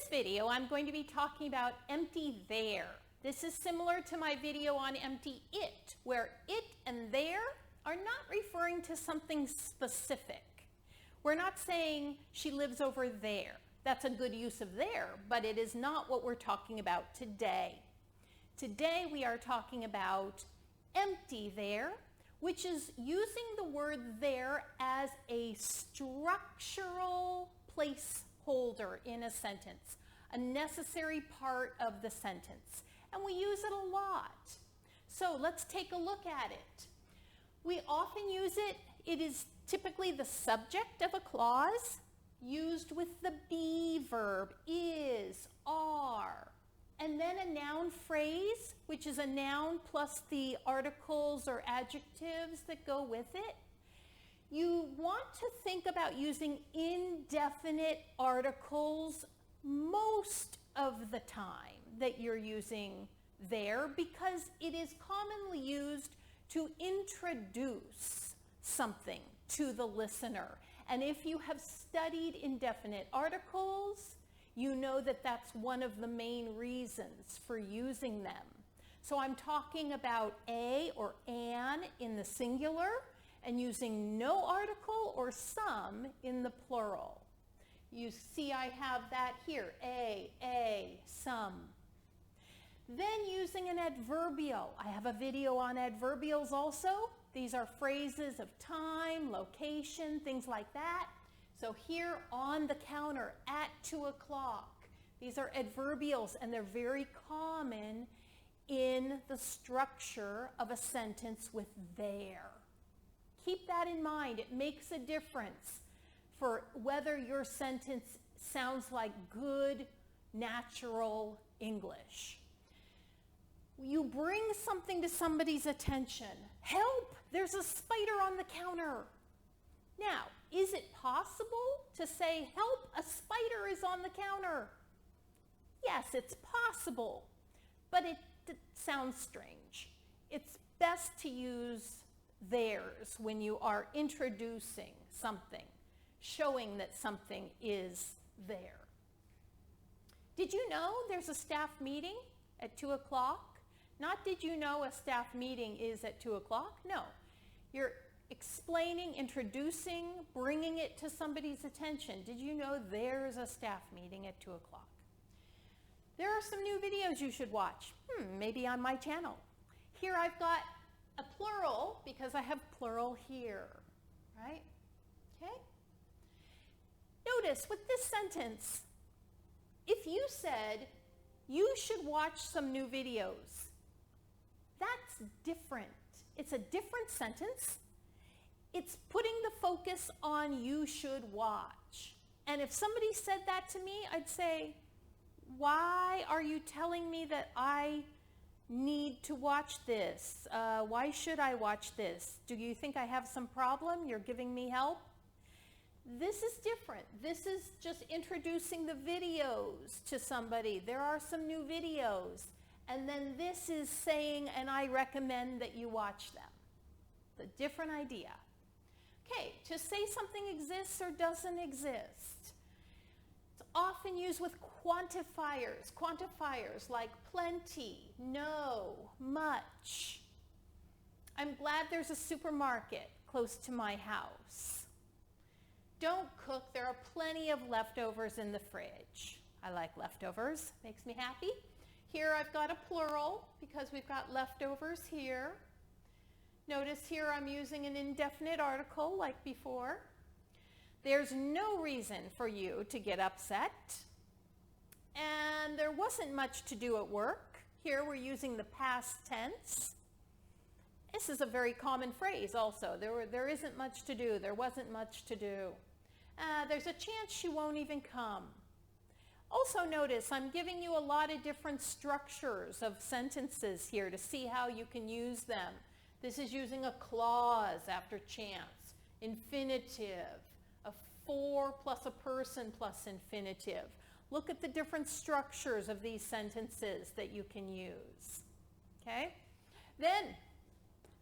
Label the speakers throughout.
Speaker 1: video, I'm going to be talking about empty there. This is similar to my video on empty it, where it and there are not referring to something specific. We're not saying she lives over there. That's a good use of there, but it is not what we're talking about today. Today we are talking about empty there, which is using the word there as a structural placeholder in a sentence, a necessary part of the sentence. And we use it a lot. So let's take a look at it. We often use it. It is typically the subject of a clause used with the be verb, is, are, and then a noun phrase, which is a noun plus the articles or adjectives that go with it. You want to think about using indefinite articles most of the time that you're using there, because it is commonly used to introduce something to the listener. And if you have studied indefinite articles, you know that that's one of the main reasons for using them. So I'm talking about a or an in the singular and using no article or some in the plural. You see I have that here, a, some. Then using an adverbial. I have a video on adverbials also. These are phrases of time, location, things like that. So here on the counter at 2 o'clock. These are adverbials and they're very common in the structure of a sentence with there. Keep that in mind. It makes a difference for whether your sentence sounds like good, natural English. You bring something to somebody's attention. Help! There's a spider on the counter. Now, is it possible to say, help, a spider is on the counter? Yes, it's possible, but it sounds strange. It's best to use theirs when you are introducing something, showing that something is there. Did you know there's a staff meeting at 2 o'clock? Not did you know a staff meeting is at 2 o'clock? No. You're explaining, introducing, bringing it to somebody's attention. Did you know there's a staff meeting at 2 o'clock? There are some new videos you should watch, maybe on my channel. Here I've got a plural because I have plural here, right? Okay? Notice with this sentence, if you said, you should watch some new videos, that's different. It's a different sentence. It's putting the focus on you should watch. And if somebody said that to me, I'd say, why are you telling me that I need to watch this? Why should I watch this? Do you think I have some problem? You're giving me help? This is different. This is just introducing the videos to somebody. There are some new videos. And then this is saying, and I recommend that you watch them. The different idea. Okay, to say something exists or doesn't exist. It's often used with quantifiers. Quantifiers like plenty, no, much. I'm glad there's a supermarket close to my house. Don't cook. There are plenty of leftovers in the fridge. I like leftovers. Makes me happy. Here I've got a plural because we've got leftovers here. Notice here I'm using an indefinite article like before. There's no reason for you to get upset. And there wasn't much to do at work. Here we're using the past tense. This is a very common phrase also. There isn't much to do. There wasn't much to do. There's a chance she won't even come. Also notice I'm giving you a lot of different structures of sentences here to see how you can use them. This is using a clause after chance, infinitive, a for plus a person plus infinitive. Look at the different structures of these sentences that you can use. Okay? Then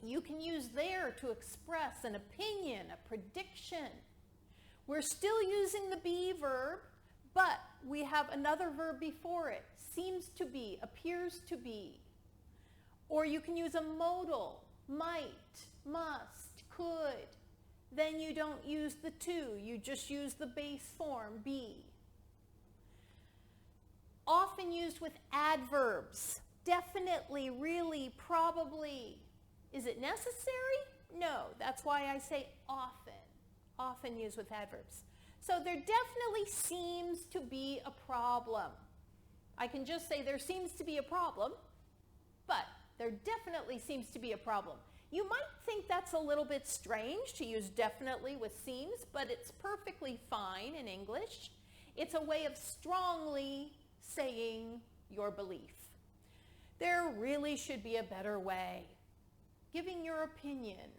Speaker 1: you can use there to express an opinion, a prediction. We're still using the be verb, but we have another verb before it. Seems to be, appears to be. Or you can use a modal, might, must, could. Then you don't use the to, you just use the base form, be. Often used with adverbs. Definitely, really, probably. Is it necessary? No, that's why I say often. Often used with adverbs. So there definitely seems to be a problem. I can just say there seems to be a problem, but there definitely seems to be a problem. You might think that's a little bit strange to use definitely with seems, but it's perfectly fine in English. It's a way of strongly saying your belief. There really should be a better way. Giving your opinion.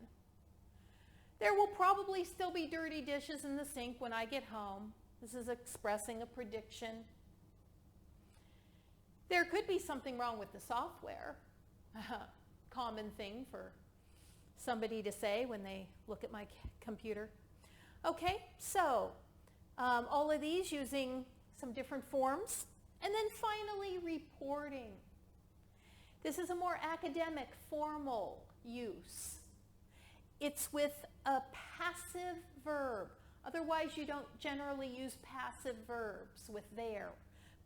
Speaker 1: There will probably still be dirty dishes in the sink when I get home. This is expressing a prediction. There could be something wrong with the software. Common thing for somebody to say when they look at my computer. Okay, so all of these using some different forms. And then finally, reporting. This is a more academic, formal use. It's with a passive verb. Otherwise, you don't generally use passive verbs with there.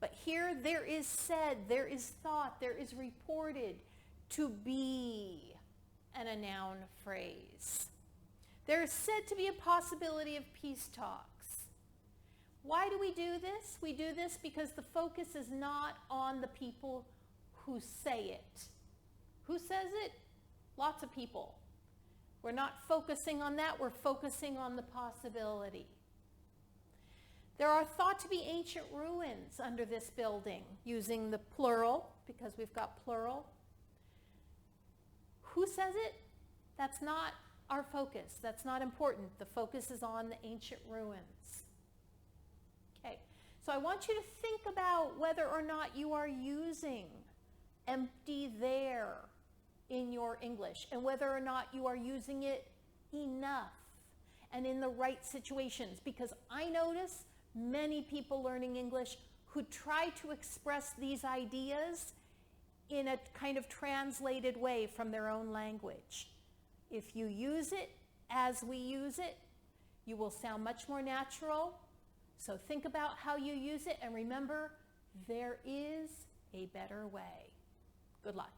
Speaker 1: But here, there is said, there is thought, there is reported to be, and a noun phrase. There is said to be a possibility of peace talks. Why do we do this? We do this because the focus is not on the people who say it. Who says it? Lots of people. We're not focusing on that, we're focusing on the possibility. There are thought to be ancient ruins under this building, using the plural, because we've got plural. Who says it? That's not our focus. That's not important. The focus is on the ancient ruins. Okay, so I want you to think about whether or not you are using empty there in your English, and whether or not you are using it enough and in the right situations, because I notice many people learning English who try to express these ideas in a kind of translated way from their own language. If you use it as we use it, you will sound much more natural. So think about how you use it, and remember, there is a better way. Good luck.